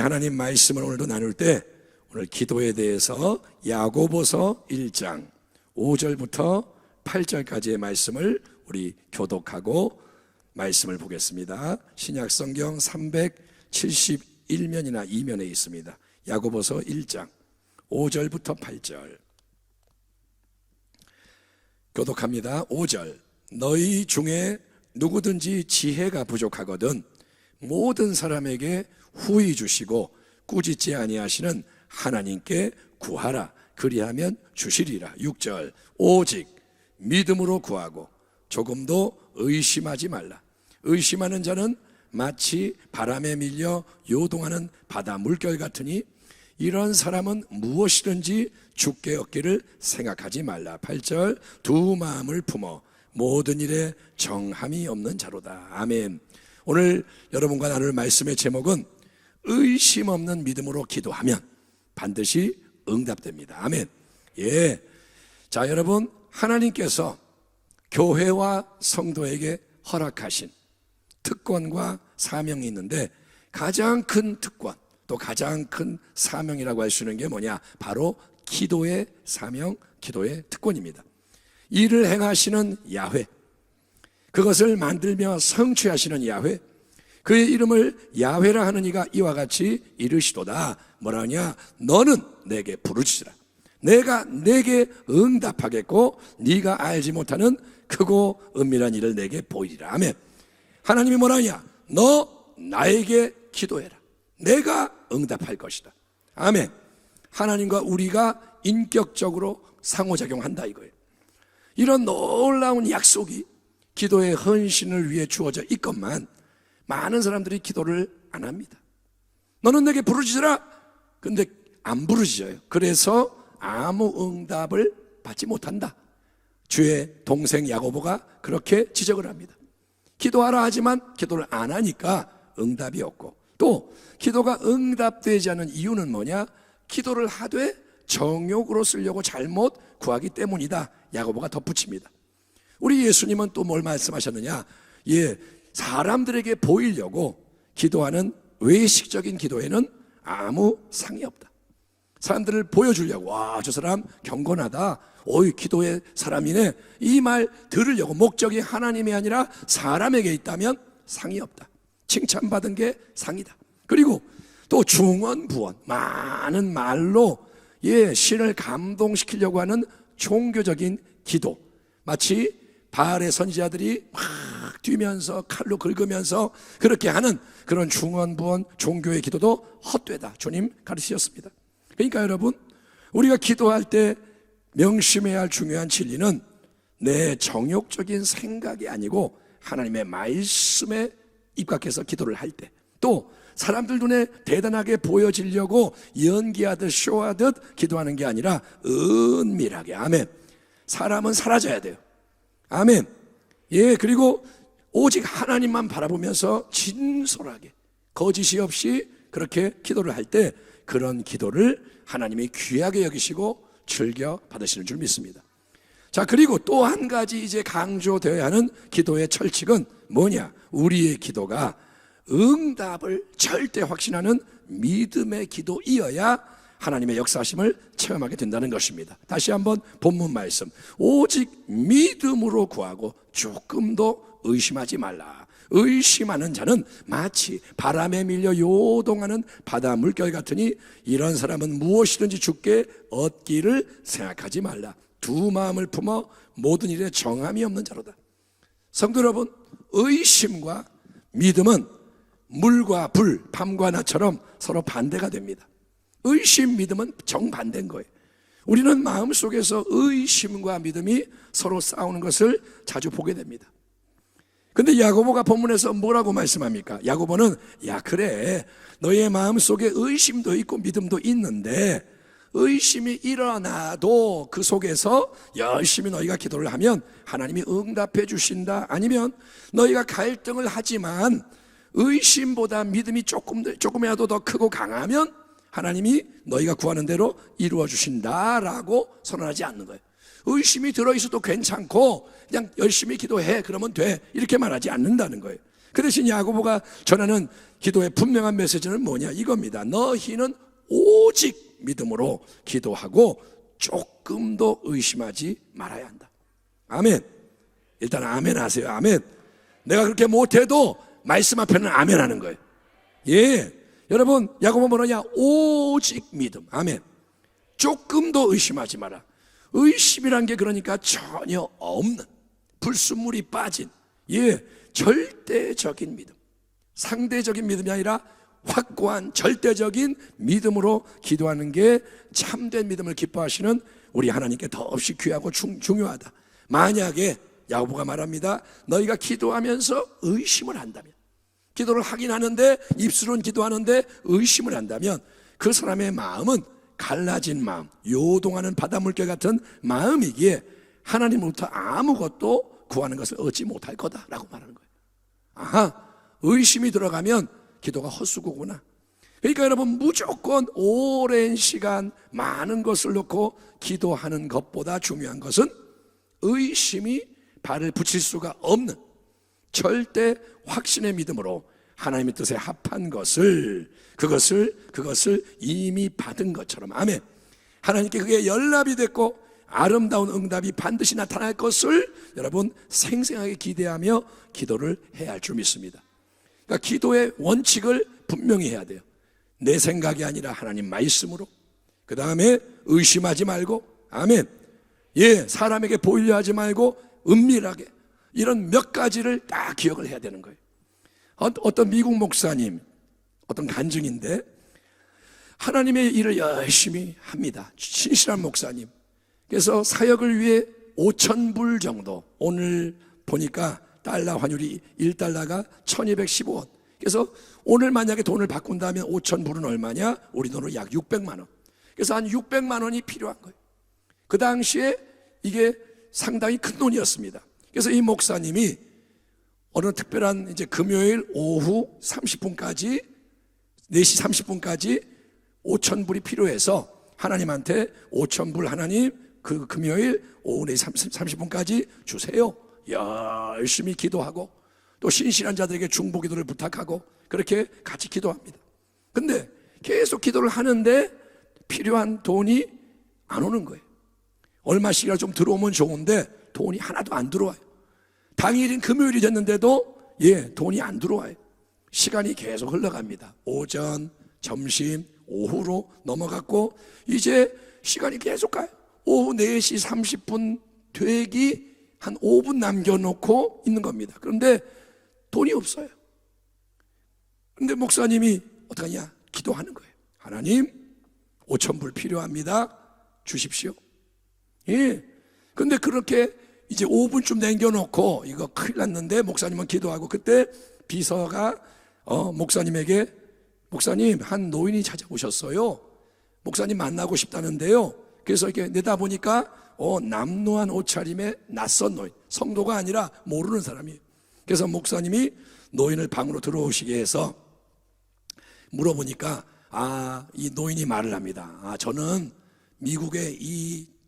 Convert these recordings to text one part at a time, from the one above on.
하나님 말씀을 오늘도 나눌 때 오늘 기도에 대해서 야고보서 1장 5절부터 8절까지의 말씀을 우리 교독하고 말씀을 보겠습니다. 신약 성경 371면이나 2면에 있습니다. 야고보서 1장 5절부터 8절 교독합니다. 5절 너희 중에 누구든지 지혜가 부족하거든 모든 사람에게 후히 주시고 꾸짖지 아니하시는 하나님께 구하라 그리하면 주시리라. 6절 오직 믿음으로 구하고 조금도 의심하지 말라. 의심하는 자는 마치 바람에 밀려 요동하는 바다 물결 같으니 이런 사람은 무엇이든지 주께 얻기를 생각하지 말라. 8절 두 마음을 품어 모든 일에 정함이 없는 자로다. 아멘. 오늘 여러분과 나눌 말씀의 제목은 의심 없는 믿음으로 기도하면 반드시 응답됩니다. 아멘. 예. 자, 여러분, 하나님께서 교회와 성도에게 허락하신 특권과 사명이 있는데 가장 큰 특권 또 가장 큰 사명이라고 할 수 있는 게 뭐냐? 바로 기도의 사명, 기도의 특권입니다. 이를 행하시는 야훼, 그것을 만들며 성취하시는 야훼, 그의 이름을 야훼라 하는 이가 이와 같이 이르시도다. 뭐라 하냐? 너는 내게 부르짖으라. 내가 내게 응답하겠고 네가 알지 못하는 크고 은밀한 일을 내게 보이리라. 아멘. 하나님이 뭐라 하냐? 너 나에게 기도해라. 내가 응답할 것이다. 아멘. 하나님과 우리가 인격적으로 상호작용한다 이거예요. 이런 놀라운 약속이 기도의 헌신을 위해 주어져 있건만 많은 사람들이 기도를 안 합니다. 너는 내게 부르짖으라. 근데 안 부르짖어요. 그래서 아무 응답을 받지 못한다. 주의 동생 야고보가 그렇게 지적을 합니다. 기도하라 하지만 기도를 안 하니까 응답이 없고, 또 기도가 응답되지 않은 이유는 뭐냐? 기도를 하되 정욕으로 쓰려고 잘못 구하기 때문이다. 야고보가 덧붙입니다. 우리 예수님은 또 뭘 말씀하셨느냐? 사람들에게 보이려고 기도하는 외식적인 기도에는 아무 상이 없다. 사람들을 보여주려고, 와, 저 사람 경건하다, 오이 기도의 사람이네, 이 말 들으려고 목적이 하나님이 아니라 사람에게 있다면 상이 없다. 칭찬받은 게 상이다. 그리고 또 중언부언, 많은 말로 신을 감동시키려고 하는 종교적인 기도, 마치 바알의 선지자들이 막 뛰면서 칼로 긁으면서 그렇게 하는 그런 중언부언 종교의 기도도 헛되다. 주님 가르치셨습니다. 그러니까 여러분, 우리가 기도할 때 명심해야 할 중요한 진리는 내 정욕적인 생각이 아니고 하나님의 말씀에 입각해서 기도를 할 때, 또 사람들 눈에 대단하게 보여지려고 연기하듯 쇼하듯 기도하는 게 아니라 은밀하게. 아멘. 사람은 사라져야 돼요. 아멘. 그리고 오직 하나님만 바라보면서 진솔하게 거짓이 없이 그렇게 기도를 할 때 그런 기도를 하나님이 귀하게 여기시고 즐겨 받으시는 줄 믿습니다. 자, 그리고 또 한 가지 이제 강조되어야 하는 기도의 철칙은 뭐냐? 우리의 기도가 응답을 절대 확신하는 믿음의 기도이어야 하나님의 역사하심을 체험하게 된다는 것입니다. 다시 한번 본문 말씀, 오직 믿음으로 구하고 조금도 의심하지 말라. 의심하는 자는 마치 바람에 밀려 요동하는 바다 물결 같으니 이런 사람은 무엇이든지 주께 얻기를 생각하지 말라. 두 마음을 품어 모든 일에 정함이 없는 자로다. 성도 여러분, 의심과 믿음은 물과 불, 밤과 낮처럼 서로 반대가 됩니다. 의심, 믿음은 정반대인 거예요. 우리는 마음속에서 의심과 믿음이 서로 싸우는 것을 자주 보게 됩니다. 근데 야고보가 본문에서 뭐라고 말씀합니까? 야고보는 그래, 너의 마음속에 의심도 있고 믿음도 있는데 의심이 일어나도 그 속에서 열심히 너희가 기도를 하면 하나님이 응답해 주신다. 아니면 너희가 갈등을 하지만 의심보다 믿음이 조금이라도 더 크고 강하면 하나님이 너희가 구하는 대로 이루어 주신다라고 선언하지 않는 거예요. 의심이 들어있어도 괜찮고 그냥 열심히 기도해 그러면 돼 이렇게 말하지 않는다는 거예요. 그 대신 야고보가 전하는 기도의 분명한 메시지는 뭐냐? 이겁니다. 너희는 오직 믿음으로 기도하고 조금도 의심하지 말아야 한다. 아멘. 일단 아멘 하세요. 아멘. 내가 그렇게 못해도 말씀 앞에는 아멘 하는 거예요. 예. 여러분, 야고보 뭐냐? 오직 믿음. 아멘. 조금도 의심하지 마라. 의심이란 게 그러니까 전혀 없는, 불순물이 빠진, 예, 절대적인 믿음. 상대적인 믿음이 아니라 확고한 절대적인 믿음으로 기도하는 게 참된 믿음을 기뻐하시는 우리 하나님께 더없이 귀하고 중요하다. 만약에 야고보가 말합니다. 너희가 기도하면서 의심을 한다면, 기도를 하긴 하는데 입술은 기도하는데 의심을 한다면 그 사람의 마음은 갈라진 마음, 요동하는 바닷물결 같은 마음이기에 하나님으로부터 아무것도 구하는 것을 얻지 못할 거다라고 말하는 거예요. 아하, 의심이 들어가면 기도가 헛수고구나. 그러니까 여러분, 무조건 오랜 시간 많은 것을 놓고 기도하는 것보다 중요한 것은 의심이 발을 붙일 수가 없는 절대 확신의 믿음으로 하나님의 뜻에 합한 것을, 그것을 이미 받은 것처럼, 아멘, 하나님께 그게 연락이 됐고 아름다운 응답이 반드시 나타날 것을 여러분 생생하게 기대하며 기도를 해야 할 줄 믿습니다. 그러니까 기도의 원칙을 분명히 해야 돼요. 내 생각이 아니라 하나님 말씀으로, 그 다음에 의심하지 말고, 아멘, 예, 사람에게 보이려 하지 말고 은밀하게, 이런 몇 가지를 딱 기억을 해야 되는 거예요. 어떤 미국 목사님, 어떤 간증인데 하나님의 일을 열심히 합니다. 신실한 목사님. 그래서 사역을 위해 5,000불 정도, 오늘 보니까 달러 환율이 1달러가 1215원. 그래서 오늘 만약에 돈을 바꾼다면 5,000불은 얼마냐? 우리 돈으로 약 600만 원. 그래서 한 600만 원이 필요한 거예요. 그 당시에 이게 상당히 큰 돈이었습니다. 그래서 이 목사님이 어느 특별한 이제 금요일 오후 30분까지, 4시 30분까지 5,000불이 필요해서 하나님한테 5,000불 하나님 그 금요일 오후 4시 30분까지 주세요. 열심히 기도하고 또 신실한 자들에게 중보 기도를 부탁하고 그렇게 같이 기도합니다. 근데 계속 기도를 하는데 필요한 돈이 안 오는 거예요. 얼마씩이라도 좀 들어오면 좋은데 돈이 하나도 안 들어와요. 당일인 금요일이 됐는데도 돈이 안 들어와요. 시간이 계속 흘러갑니다. 오전, 점심, 오후로 넘어갔고 이제 시간이 계속 가요. 오후 4시 30분 되기 한 5분 남겨놓고 있는 겁니다. 그런데 돈이 없어요. 그런데 목사님이 어떡하냐? 기도하는 거예요. 하나님, 5,000불 필요합니다. 주십시오. 예. 근데 그렇게 이제 5분쯤 남겨놓고 이거 큰일 났는데 목사님은 기도하고, 그때 비서가 목사님에게, 목사님, 한 노인이 찾아오셨어요. 목사님 만나고 싶다는데요. 그래서 이렇게 내다보니까 남루한 옷차림의 낯선 노인, 성도가 아니라 모르는 사람이에요. 그래서 목사님이 노인을 방으로 들어오시게 해서 물어보니까 이 노인이 말을 합니다. 저는 미국의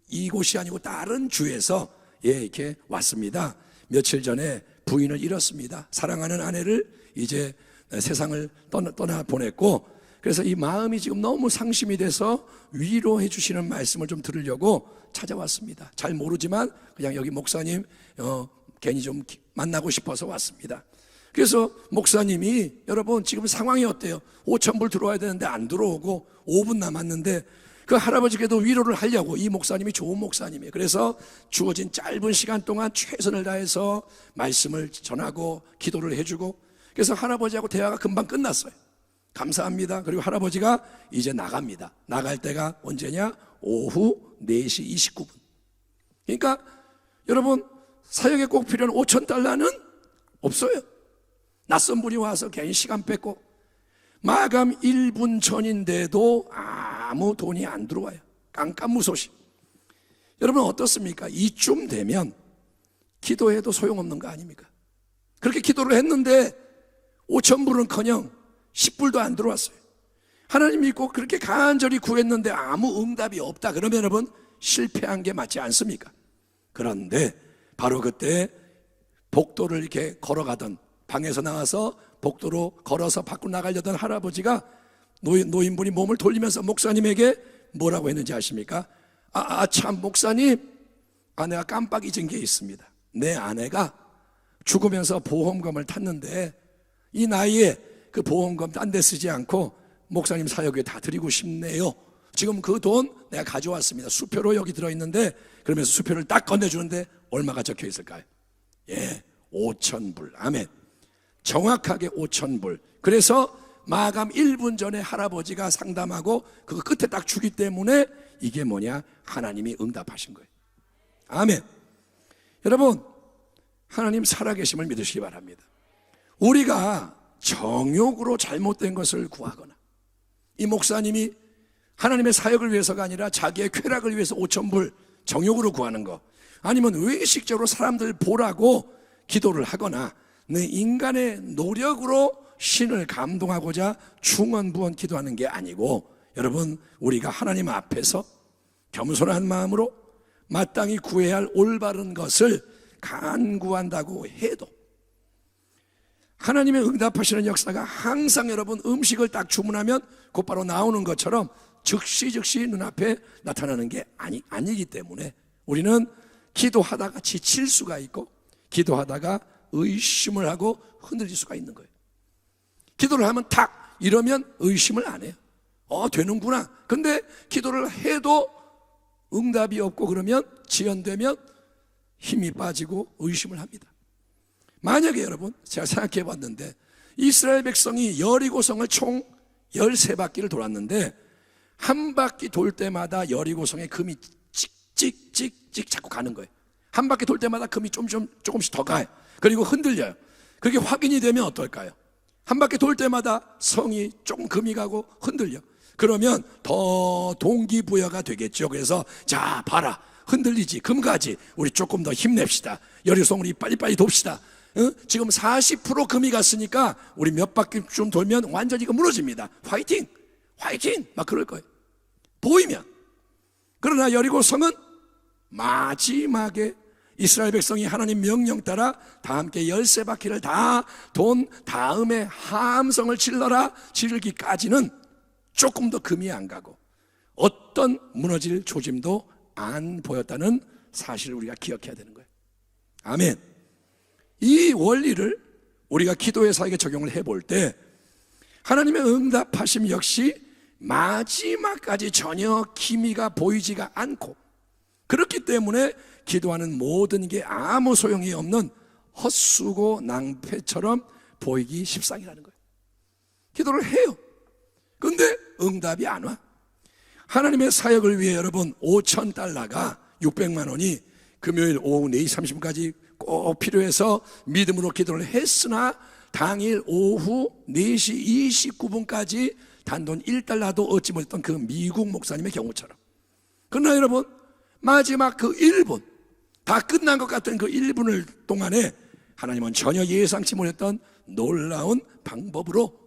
이곳이 아니고 다른 주에서 이렇게 왔습니다. 며칠 전에 부인을 잃었습니다. 사랑하는 아내를 이제 세상을 떠나 보냈고, 그래서 이 마음이 지금 너무 상심이 돼서 위로해 주시는 말씀을 좀 들으려고 찾아왔습니다. 잘 모르지만 그냥 여기 목사님 괜히 좀 만나고 싶어서 왔습니다. 그래서 목사님이, 여러분 지금 상황이 어때요? 5,000불 들어와야 되는데 안 들어오고 5분 남았는데 그 할아버지께도 위로를 하려고, 이 목사님이 좋은 목사님이에요. 그래서 주어진 짧은 시간 동안 최선을 다해서 말씀을 전하고 기도를 해주고, 그래서 할아버지하고 대화가 금방 끝났어요. 감사합니다. 그리고 할아버지가 이제 나갑니다. 나갈 때가 언제냐? 오후 4시 29분. 그러니까 여러분, 사역에 꼭 필요한 5,000달러는 없어요. 낯선 분이 와서 괜히 시간 뺏고, 마감 1분 전인데도 아무 돈이 안 들어와요. 깜깜무소식. 여러분 어떻습니까? 이쯤 되면 기도해도 소용없는 거 아닙니까? 그렇게 기도를 했는데 5,000불은커녕 10불도 안 들어왔어요. 하나님 믿고 그렇게 간절히 구했는데 아무 응답이 없다. 그러면 여러분 실패한 게 맞지 않습니까? 그런데 바로 그때 복도를 이렇게 걸어가던 방에서 나와서 복도로 걸어서 밖으로 나가려던 할아버지가 노인분이 몸을 돌리면서 목사님에게 뭐라고 했는지 아십니까? 참 목사님, 내가 깜빡 잊은 게 있습니다. 내 아내가 죽으면서 보험금을 탔는데 이 나이에 그 보험금 딴 데 쓰지 않고 목사님 사역에 다 드리고 싶네요. 지금 그 돈 내가 가져왔습니다. 수표로 여기 들어있는데, 그러면서 수표를 딱 건네주는데 얼마가 적혀 있을까요? 5,000불. 아멘. 정확하게 5,000불. 그래서 마감 1분 전에 할아버지가 상담하고 그 끝에 딱 주기 때문에 이게 뭐냐? 하나님이 응답하신 거예요. 아멘. 여러분, 하나님 살아계심을 믿으시기 바랍니다. 우리가 정욕으로 잘못된 것을 구하거나, 이 목사님이 하나님의 사역을 위해서가 아니라 자기의 쾌락을 위해서 5,000불 정욕으로 구하는 거, 아니면 의식적으로 사람들 보라고 기도를 하거나 내 인간의 노력으로 신을 감동하고자 충원부원 기도하는 게 아니고, 여러분, 우리가 하나님 앞에서 겸손한 마음으로 마땅히 구해야 할 올바른 것을 간구한다고 해도 하나님의 응답하시는 역사가 항상 여러분 음식을 딱 주문하면 곧바로 나오는 것처럼 즉시 눈앞에 나타나는 게 아니기 때문에 우리는 기도하다가 지칠 수가 있고, 기도하다가 의심을 하고 흔들릴 수가 있는 거예요. 기도를 하면 탁 이러면 의심을 안 해요. 되는구나. 근데 기도를 해도 응답이 없고 그러면 지연되면 힘이 빠지고 의심을 합니다. 만약에 여러분, 제가 생각해 봤는데 이스라엘 백성이 여리고성을 총 13바퀴를 돌았는데 한 바퀴 돌 때마다 여리고성에 금이 찍찍찍찍 자꾸 가는 거예요. 한 바퀴 돌 때마다 금이 조금씩 더 가요. 그리고 흔들려요. 그게 확인이 되면 어떨까요? 한 바퀴 돌 때마다 성이 조금 금이 가고 흔들려. 그러면 더 동기부여가 되겠죠. 그래서 자 봐라, 흔들리지, 금 가지, 우리 조금 더 힘냅시다. 여리고성 우리 빨리빨리 돕시다. 지금 40% 금이 갔으니까 우리 몇 바퀴 좀 돌면 완전히 이거 무너집니다. 화이팅! 화이팅! 막 그럴 거예요. 보이면. 그러나 여리고성은 마지막에 이스라엘 백성이 하나님 명령 따라 다 함께 13바퀴를 다 돈 다음에 함성을 질러라 지르기까지는 조금 더 금이 안 가고 어떤 무너질 조짐도 안 보였다는 사실을 우리가 기억해야 되는 거예요. 아멘. 이 원리를 우리가 기도의 사역에 적용을 해볼 때 하나님의 응답하심 역시 마지막까지 전혀 기미가 보이지가 않고, 그렇기 때문에 기도하는 모든 게 아무 소용이 없는 헛수고 낭패처럼 보이기 십상이라는 거예요. 기도를 해요. 근데 응답이 안 와. 하나님의 사역을 위해 여러분 5,000달러가 600만 원이 금요일 오후 4시 30분까지 꼭 필요해서 믿음으로 기도를 했으나 당일 오후 4시 29분까지 단돈 1달러도 얻지 못했던 그 미국 목사님의 경우처럼. 그러나 여러분, 마지막 그 1분, 다 끝난 것 같은 그 1분을 동안에 하나님은 전혀 예상치 못했던 놀라운 방법으로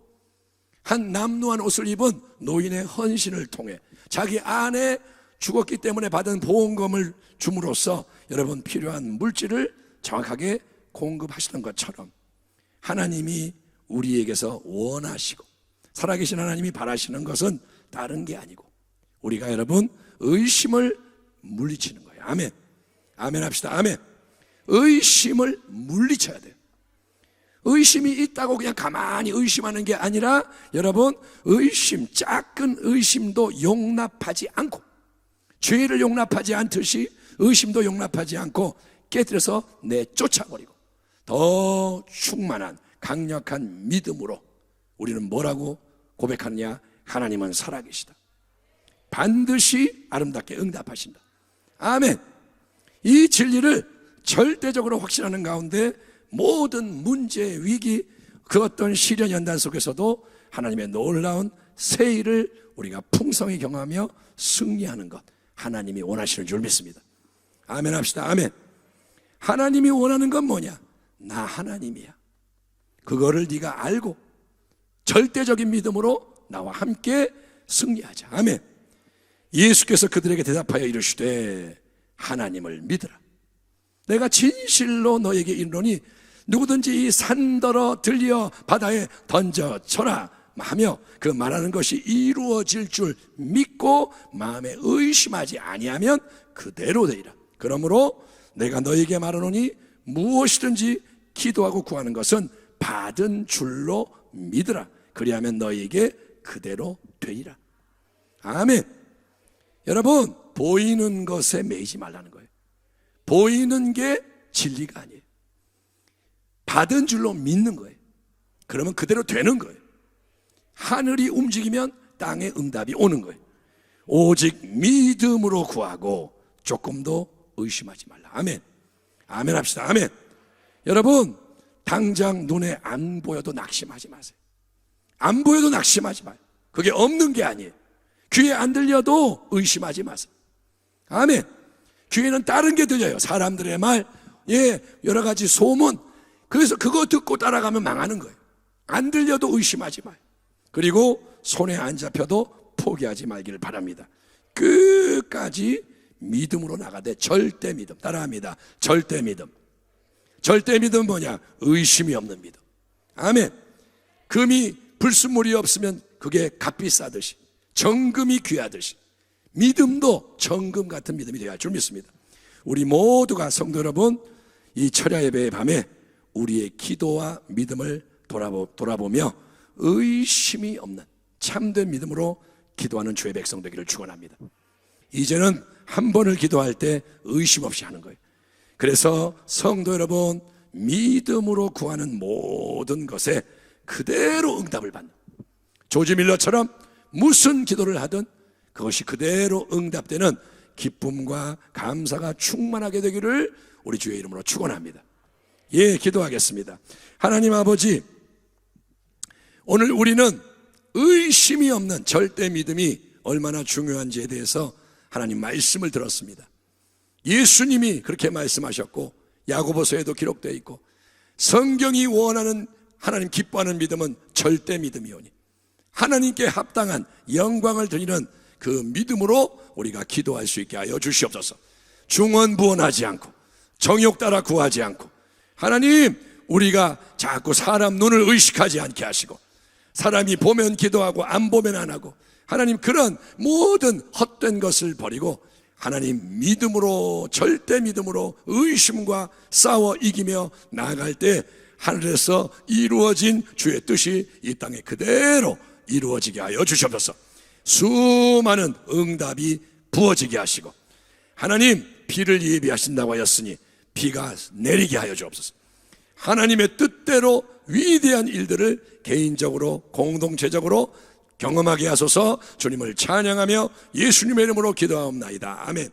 한 남루한 옷을 입은 노인의 헌신을 통해 자기 아내 죽었기 때문에 받은 보험금을 줌으로써 여러분 필요한 물질을 정확하게 공급하시는 것처럼 하나님이 우리에게서 원하시고 살아계신 하나님이 바라시는 것은 다른 게 아니고 우리가 여러분 의심을 물리치는 거예요. 아멘. 아멘 합시다. 아멘. 의심을 물리쳐야 돼요. 의심이 있다고 그냥 가만히 의심하는 게 아니라 여러분 의심, 작은 의심도 용납하지 않고 죄를 용납하지 않듯이 의심도 용납하지 않고 깨뜨려서 내쫓아버리고 더 충만한 강력한 믿음으로 우리는 뭐라고 고백하느냐? 하나님은 살아계시다. 반드시 아름답게 응답하신다. 아멘. 이 진리를 절대적으로 확신하는 가운데 모든 문제, 위기, 그 어떤 시련 연단 속에서도 하나님의 놀라운 새 일을 우리가 풍성히 경험하며 승리하는 것, 하나님이 원하시는 줄 믿습니다. 아멘 합시다. 아멘. 하나님이 원하는 건 뭐냐? 나 하나님이야. 그거를 네가 알고 절대적인 믿음으로 나와 함께 승리하자. 아멘. 예수께서 그들에게 대답하여 이르시되 하나님을 믿으라. 내가 진실로 너에게 이르노니 누구든지 이 산더러 들려 바다에 던져쳐라 하며 그 말하는 것이 이루어질 줄 믿고 마음에 의심하지 아니하면 그대로 되리라. 그러므로 내가 너에게 말하노니 무엇이든지 기도하고 구하는 것은 받은 줄로 믿으라. 그리하면 너에게 그대로 되리라. 아멘. 여러분, 보이는 것에 매이지 말라는 거예요. 보이는 게 진리가 아니에요. 받은 줄로 믿는 거예요. 그러면 그대로 되는 거예요. 하늘이 움직이면 땅에 응답이 오는 거예요. 오직 믿음으로 구하고 조금도 의심하지 말라. 아멘. 아멘 합시다. 아멘. 여러분, 당장 눈에 안 보여도 낙심하지 마세요. 안 보여도 낙심하지 마요. 그게 없는 게 아니에요. 귀에 안 들려도 의심하지 마세요. 아멘. 귀에는 다른 게 들려요. 사람들의 말, 여러 가지 소문. 그래서 그거 듣고 따라가면 망하는 거예요. 안 들려도 의심하지 마요. 그리고 손에 안 잡혀도 포기하지 말기를 바랍니다. 끝까지 믿음으로 나가되 절대 믿음. 따라합니다. 절대 믿음. 절대 믿음은 뭐냐? 의심이 없는 믿음. 아멘. 금이 불순물이 없으면 그게 값이 싸듯이, 정금이 귀하듯이 믿음도 정금 같은 믿음이 되어야 할 줄 믿습니다. 우리 모두가 성도 여러분, 이 철야 예배의 밤에 우리의 기도와 믿음을 돌아보며 의심이 없는 참된 믿음으로 기도하는 주의 백성 되기를 축원합니다. 이제는 한 번을 기도할 때 의심 없이 하는 거예요. 그래서 성도 여러분, 믿음으로 구하는 모든 것에 그대로 응답을 받는, 조지 밀러처럼 무슨 기도를 하든 그것이 그대로 응답되는 기쁨과 감사가 충만하게 되기를 우리 주의 이름으로 축원합니다. 기도하겠습니다. 하나님 아버지, 오늘 우리는 의심이 없는 절대 믿음이 얼마나 중요한지에 대해서 하나님 말씀을 들었습니다. 예수님이 그렇게 말씀하셨고 야고보서에도 기록되어 있고 성경이 원하는 하나님 기뻐하는 믿음은 절대 믿음이오니 하나님께 합당한 영광을 드리는 그 믿음으로 우리가 기도할 수 있게 하여 주시옵소서. 중언부언하지 않고 정욕 따라 구하지 않고, 하나님, 우리가 자꾸 사람 눈을 의식하지 않게 하시고 사람이 보면 기도하고 안 보면 안 하고, 하나님, 그런 모든 헛된 것을 버리고 하나님 믿음으로, 절대 믿음으로 의심과 싸워 이기며 나아갈 때 하늘에서 이루어진 주의 뜻이 이 땅에 그대로 이루어지게 하여 주시옵소서. 수많은 응답이 부어지게 하시고, 하나님, 비를 예비하신다고 하였으니 비가 내리게 하여 주옵소서. 하나님의 뜻대로 위대한 일들을 개인적으로 공동체적으로 경험하게 하소서. 주님을 찬양하며 예수님의 이름으로 기도하옵나이다. 아멘.